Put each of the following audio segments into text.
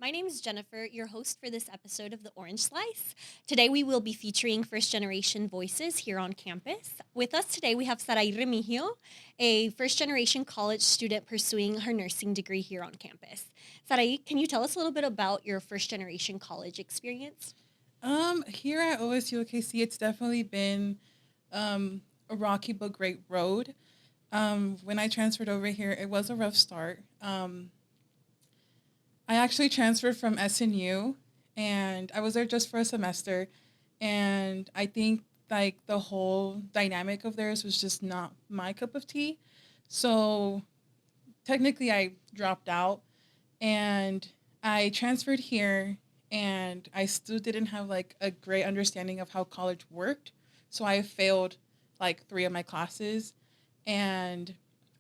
My name is Jennifer, your host for this episode of The Orange Slice. Today we will be featuring first generation voices here on campus. With us today we have Sarahi Remigio, a first generation college student pursuing her nursing degree here on campus. Sarahi, can you tell us a little bit about your first generation college experience? Here at OSU-OKC, it's definitely been a rocky but great road. When I transferred over here, it was a rough start. I actually transferred from SNU, and I was there just for a semester, and I think like the whole dynamic of theirs was just not my cup of tea. So technically, I dropped out, and I transferred here, and I still didn't have like a great understanding of how college worked. So I failed like three of my classes, and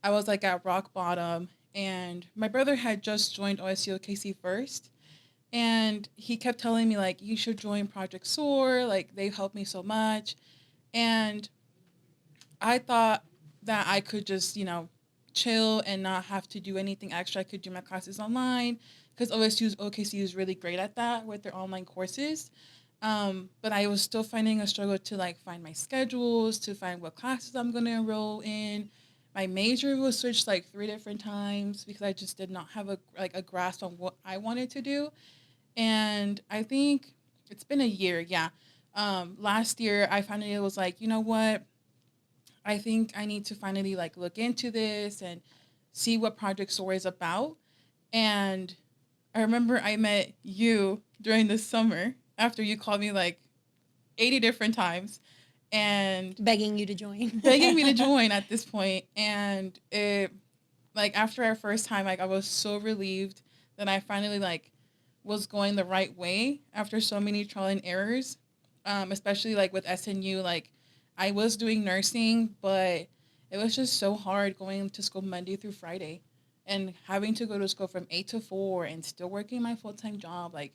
I was like at rock bottom. And my brother had just joined OSU-OKC first, and he kept telling me like you should join Project Soar. Like they've helped me so much, and I thought that I could just chill and not have to do anything extra. I could do my classes online because OSU's OKC is really great at that with their online courses. But I was still finding a struggle to like find my schedules, to find what classes I'm going to enroll in. My major was switched like three different times because I just did not have a grasp on what I wanted to do. And I think it's been a year, yeah. Last year I finally was like, you know what? I think I need to finally like look into this and see what Project Soar is about. And I remember I met you during the summer after you called me like 80 different times and Begging you to join. begging me to join at this point. And it like after our first time, like I was so relieved that I finally like was going the right way after so many trial and errors. Especially like with SNU, like I was doing nursing, but it was just so hard going to school Monday through Friday and having to go to school from 8 to 4 and still working my full time job. Like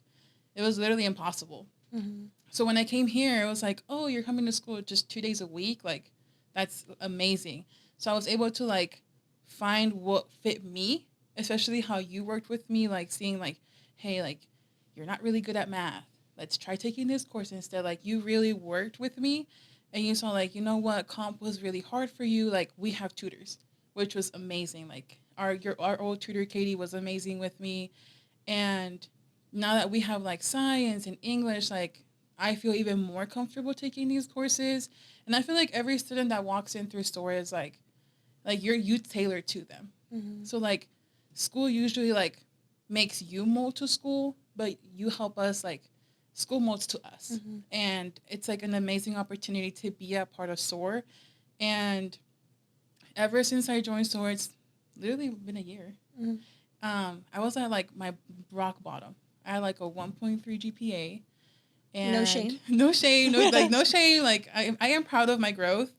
it was literally impossible. Mhm. So when I came here, it was like, oh, you're coming to school just 2 days a week. Like that's amazing. So I was able to like find what fit me, especially how you worked with me, like seeing like, hey, like you're not really good at math. Let's try taking this course instead. Like you really worked with me and you saw like, you know what, comp was really hard for you. Like we have tutors, which was amazing. Like our old tutor Katie was amazing with me. And now that we have like science and English, like I feel even more comfortable taking these courses. And I feel like every student that walks in through store is like you tailored to them. Mhm. So like school usually like makes you mold to school, but you help us like school molds to us. Mhm. And it's like an amazing opportunity to be a part of SOAR. And ever since I joined SOAR, it's literally been a year. Mhm. I was at like my rock bottom. I had like a 1.3 GPA, No and shame. no shame, no shame. Like I am proud of my growth,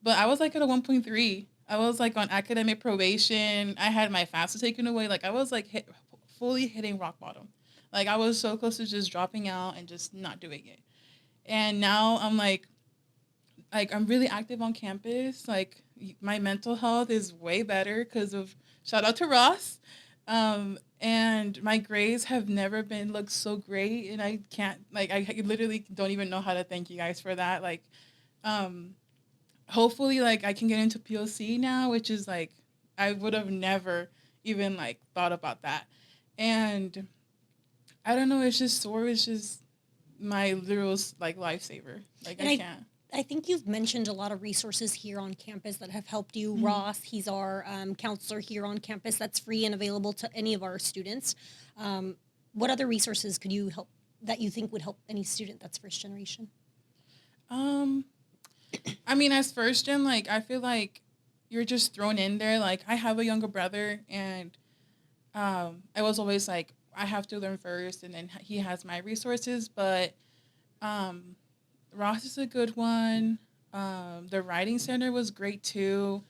but I was like at a 1.3. I was like on academic probation. I had my FAFSA taken away. Like I was like fully hitting rock bottom. Like I was so close to just dropping out and just not doing it. And now I'm like I'm really active on campus. Like my mental health is way better because of shout out to Ross. And my grades have never been looked so great, and I can't like I literally don't even know how to thank you guys for that. Like, um, hopefully, like I can get into POC now, which is like I would have never even like thought about that. And I don't know, it's just SOAR is just my literal like lifesaver. Like And I I can't. I think you've mentioned a lot of resources here on campus that have helped you. Mhm. Ross, he's our counselor here on campus. That's free and available to any of our students. Um, what other resources could you help that you think would help any student that's first generation? Um, I mean, as first gen, like I feel like you're just thrown in there. Like I have a younger brother, and I was always like, I have to learn first, and then he has my resources. But um, Ross is a good one. The writing center was great too.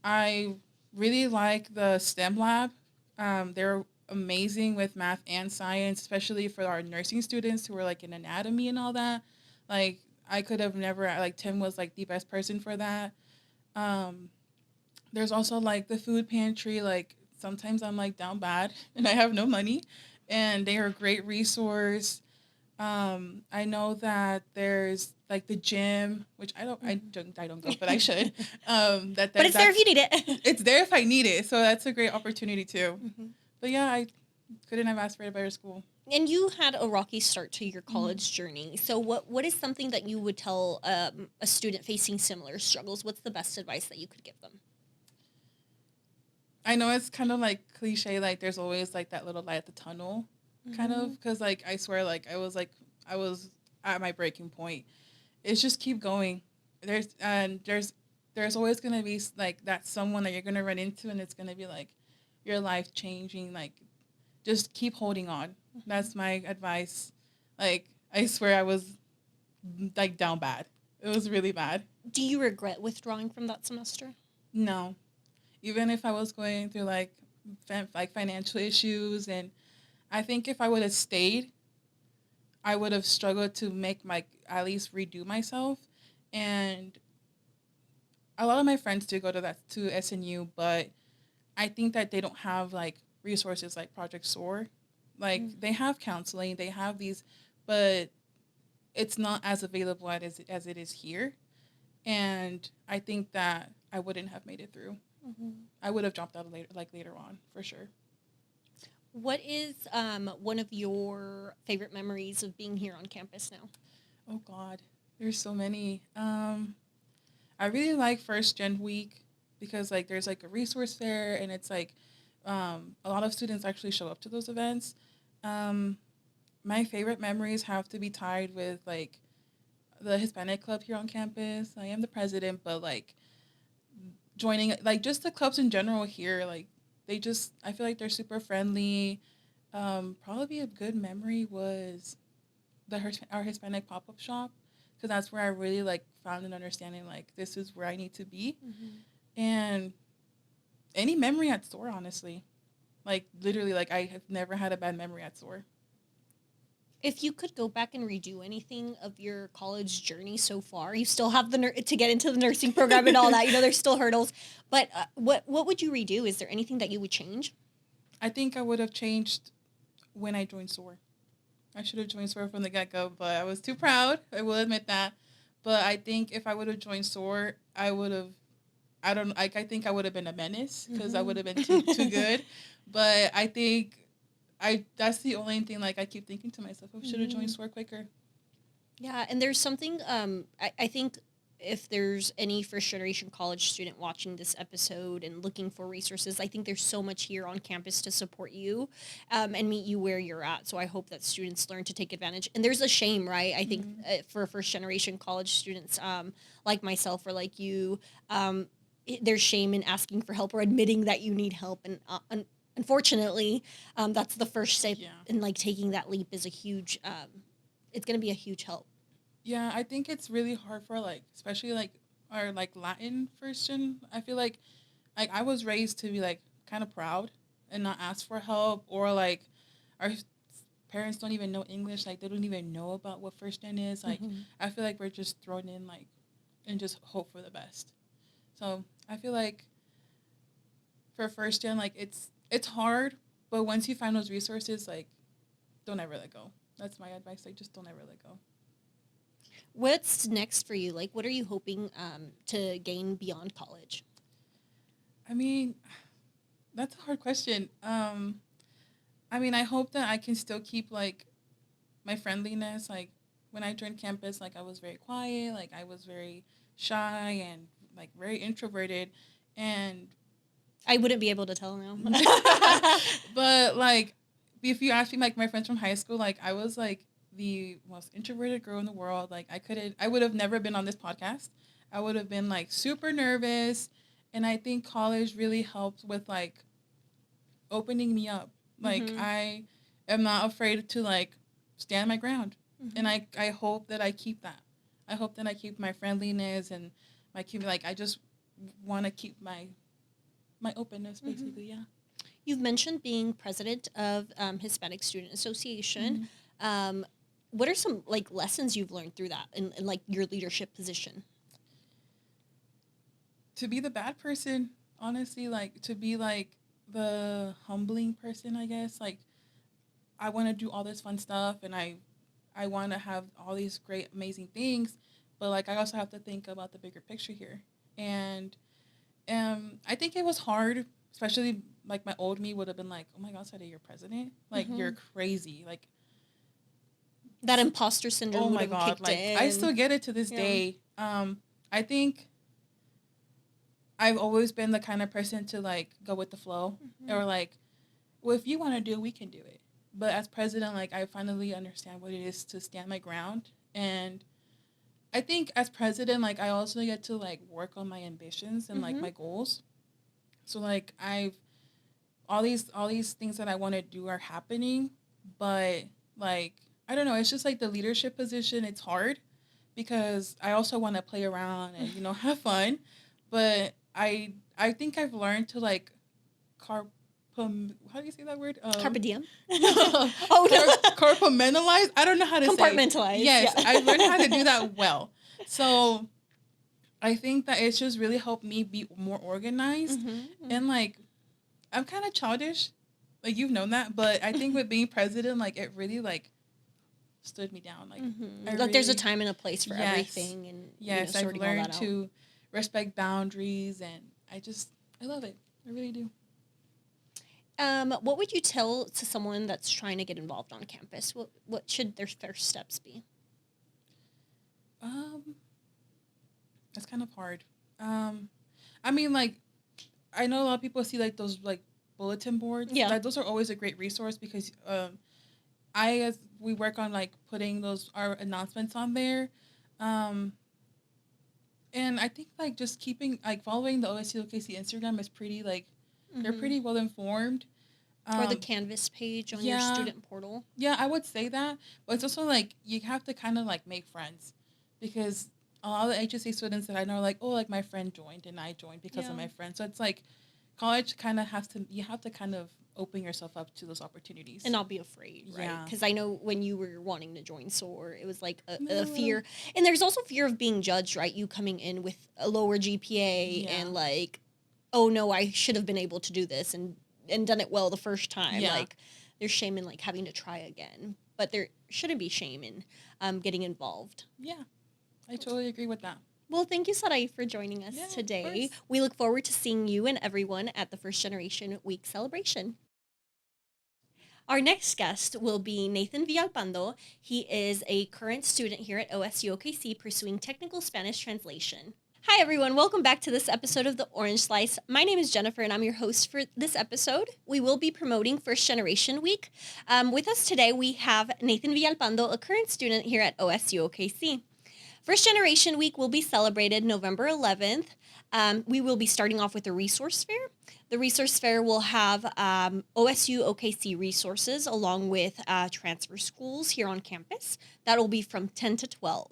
I really like the STEM lab. They're amazing with math and science, especially for our nursing students who are like in anatomy and all that. Like I could have never like Tim was like the best person for that. Um, there's also like the food pantry. Like sometimes I'm like down bad and I have no money, and they are a great resource. I know that there's like the gym, which I don't go, but I should. But it's there if you need it. It's there if I need it, so that's a great opportunity too. Mhm. But yeah, I couldn't have asked for a better school. And you had a rocky start to your college journey. So what is something that you would tell a student facing similar struggles? What's the best advice that you could give them? I know it's kind of like cliche, like there's always like that little light at the tunnel, kind of, because like I swear, like I was at my breaking point. It's just keep going. There's always gonna be like that someone that you're gonna run into, and it's gonna be like your life changing. Like just keep holding on. That's my advice. Like I swear I was like down bad. It was really bad. Do you regret withdrawing from that semester? No, even if I was going through like financial issues, and I think if I would have stayed, I would have struggled to make my at least redo myself. And a lot of my friends do go to SNU, but I think that they don't have like resources like Project SOAR. Like they have counseling, they have these, but it's not as available as it is here. And I think that I wouldn't have made it through. I would have dropped out later on for sure. What is one of your favorite memories of being here on campus now? Oh God, there's so many. I really like First Gen Week because like there's like a resource fair, and it's like a lot of students actually show up to those events. Um, my favorite memories have to be tied with like the Hispanic club here on campus. I am the president, but like joining like just the clubs in general here, like I feel like they're super friendly. Probably a good memory was our Hispanic pop up shop, because that's where I really like found an understanding like this is where I need to be. And any memory at SOAR, honestly, like literally, like I have never had a bad memory at SOAR. If you could go back and redo anything of your college journey so far, you still have the to get into the nursing program and all that. You know, there's still hurdles. But what would you redo? Is there anything that you would change? I think I would have changed when I joined SOAR. I should have joined SOAR from the get go, but I was too proud. I will admit that. But I think if I would have joined SOAR, I would have. I don't. Like, I think I would have been a menace because I would have been too good. But I think that's the only thing like I keep thinking to myself. I should have joined SOAR quicker. Yeah, and there's something I think if there's any first generation college student watching this episode and looking for resources, I think there's so much here on campus to support you and meet you where you're at. So I hope that students learn to take advantage. And there's a shame, right? I think for first generation college students like myself or like you, there's shame in asking for help or admitting that you need help. And unfortunately, that's the first step in like taking that leap is a huge it's going to be a huge help. Yeah, I think it's really hard for like, especially like our like Latin first gen. I feel like I was raised to be like kind of proud and not ask for help, or like our parents don't even know English. Like they don't even know about what first gen is. Like I feel like we're just thrown in like and just hope for the best. So I feel like for first gen, like it's hard, but once you find those resources, like don't ever let go. That's my advice. Like just don't ever let go. What's next for you? Like, what are you hoping to gain beyond college? I mean, that's a hard question. I mean, I hope that I can still keep like my friendliness. Like when I joined campus, like I was very quiet, like I was very shy and like very introverted, and I wouldn't be able to tell now. but like if you ask me, like my friends from high school, like I was like the most introverted girl in the world. Like I would have never been on this podcast. I would have been like super nervous, and I think college really helped with like opening me up. Like I am not afraid to like stand my ground, and I hope that I keep that. I hope that I keep my friendliness and my keep like I just want to keep my openness basically. Yeah. You've mentioned being president of Hispanic Student Association. What are some like lessons you've learned through that in like your leadership position? To be the bad person, honestly, like to be like the humbling person, I guess. Like I want to do all this fun stuff, and I want to have all these great, amazing things, but like I also have to think about the bigger picture here. And I think it was hard, especially like my old me would have been like, "Oh my God, Sadie, you're president? Like you're crazy!" Like that imposter syndrome. oh would my have God, kicked like in. I still get it to this day. I think I've always been the kind of person to like go with the flow, or like, well, if you want to do it, we can do it. But as president, like I finally understand what it is to stand my ground. And I think as president, like I also get to like work on my ambitions and like my goals. So like all these things that I want to do are happening, but like I don't know, it's just like the leadership position, it's hard because I also want to play around and have fun, but I think I've learned to like carp how do you say that word? Carpe diem. Oh no, compartmentalize. I don't know how to compartmentalize. Say. Yes, yeah. I learned how to do that well. So I think that it's just really helped me be more organized, and like I'm kind of childish, like you've known that, but I think with being president, like it really like stood me down. Like like there's a time and a place for Yes. everything, and yes, I've sorting all learned that out. to respect boundaries, and I love it. I really do. What would you tell to someone that's trying to get involved on campus? What should their first steps be? That's kind of hard. I mean, like, I know a lot of people see like those like bulletin boards. Yeah. Like, those are always a great resource because as we work on like putting our announcements on there, and I think like just keeping like following the OSU-OKC Instagram is pretty like they're pretty well informed. Or the Canvas page on your student portal. Yeah, I would say that. But it's also like you have to kind of like make friends because a lot of the HSA students that I know are like, oh, like my friend joined and I joined because of my friend. So it's like college kind of you have to kind of open yourself up to those opportunities. And not be afraid, right? Yeah. Because I know when you were wanting to join SOAR, it was like a fear. And there's also fear of being judged, right? You coming in with a lower GPA and like, oh no, I should have been able to do this and done it well the first time. Yeah. Like there's shame in like having to try again. But there shouldn't be shame in getting involved. Yeah, I totally agree with that. Well, thank you, Sarahi, for joining us today. We look forward to seeing you and everyone at the First Generation Week celebration. Our next guest will be Nathan Villalpando. He is a current student here at OSU-OKC pursuing technical Spanish translation. Hi, everyone. Welcome back to this episode of The Orange Slice. My name is Jennifer, and I'm your host for this episode. We will be promoting First Generation Week. With us today, we have Nathan Villalpando, a current student here at OSU-OKC. First Generation Week will be celebrated November 11th. We will be starting off with a resource fair. The resource fair will have OSU-OKC resources along with transfer schools here on campus. That will be from 10 to 12.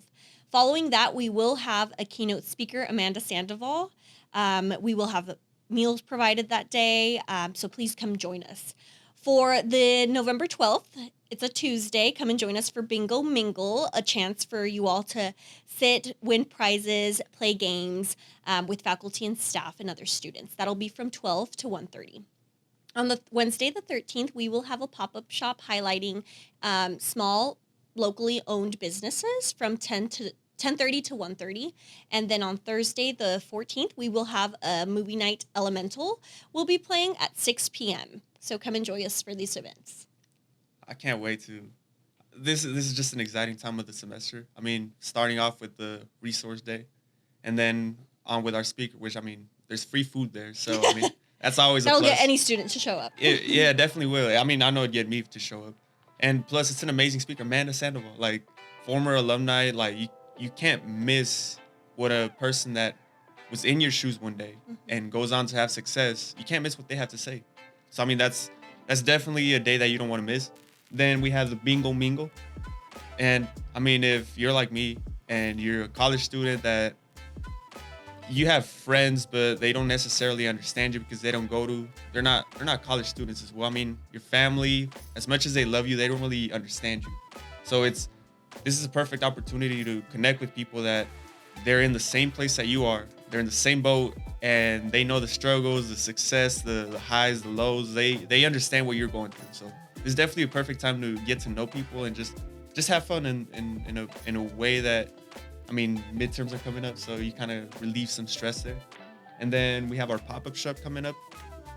Following that, we will have a keynote speaker, Amanda Sandoval. We will have meals provided that day, so please come join us. For the November 12th, it's a Tuesday. Come and join us for Bingo Mingle, a chance for you all to sit, win prizes, play games with faculty and staff and other students. That'll be from 12 to 1:30. On the Wednesday the 13th, we will have a pop-up shop highlighting small, locally owned businesses from 10:30 to 1:30. And then on Thursday the 14th, we will have a movie night Elemental. We'll be playing at 6 p.m. So come and join us for these events. I can't wait to. This is just an exciting time of the semester. I mean, starting off with the resource day, and then on with our speaker, which I mean, there's free food there, so I mean, that's always a plus. That'll get any student to show up. Yeah, definitely will. I mean, I know it'd get me to show up, and plus, it's an amazing speaker, Amanda Sandoval, like former alumni. Like you can't miss what a person that was in your shoes one day and goes on to have success. You can't miss what they have to say. So I mean, that's definitely a day that you don't want to miss. Then we have the Bingo Mingle. And I mean, if you're like me and you're a college student that you have friends, but they don't necessarily understand you because they're not college students as well. I mean, your family, as much as they love you, they don't really understand you. So this is a perfect opportunity to connect with people that they're in the same place that you are. They're in the same boat and they know the struggles, the success, the highs, the lows. They understand what you're going through. So it's definitely a perfect time to get to know people and just have fun in a way that, I mean, midterms are coming up, so you kind of relieve some stress there. And then we have our pop-up shop coming up.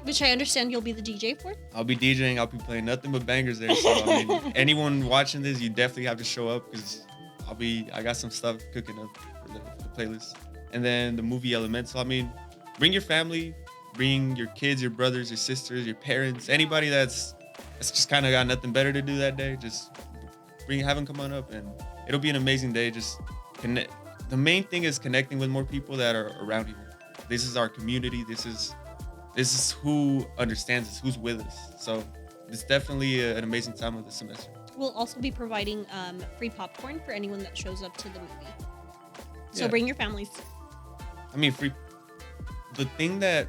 Which I understand you'll be the DJ for. I'll be DJing. I'll be playing nothing but bangers there. So I mean, anyone watching this, you definitely have to show up because I got some stuff cooking up for the playlist. And then the movie Elemental. I mean, bring your family, bring your kids, your brothers, your sisters, your parents, anybody that's just kind of got nothing better to do that day. Just have them come on up, and it'll be an amazing day. Just connect. The main thing is connecting with more people that are around you. This is our community. This is who understands us, who's with us. So it's definitely an amazing time of the semester. We'll also be providing free popcorn for anyone that shows up to the movie. So Yeah. bring your families. I mean, free. The thing that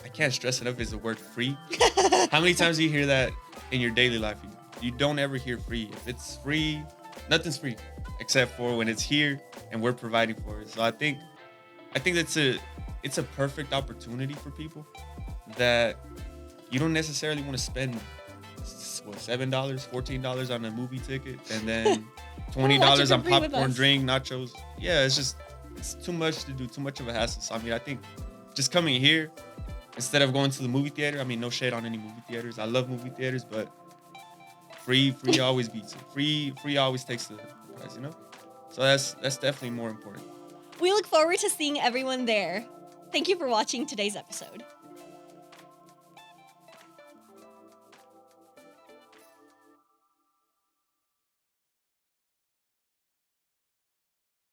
I can't stress enough is the word free. How many times do you hear that in your daily life? You don't ever hear free. If it's free, nothing's free except for when it's here and we're providing for it. So I think it's a perfect opportunity for people that you don't necessarily want to spend $7, $14 on a movie ticket and then $20 on for free with popcorn, us. drink, nachos. Yeah, it's too much to do, too much of a hassle. So I mean, I think just coming here instead of going to the movie theater. I mean, no shade on any movie theaters. I love movie theaters, but free always beats it. Free always takes the prize, you know? So that's definitely more important. We look forward to seeing everyone there. Thank you for watching today's episode.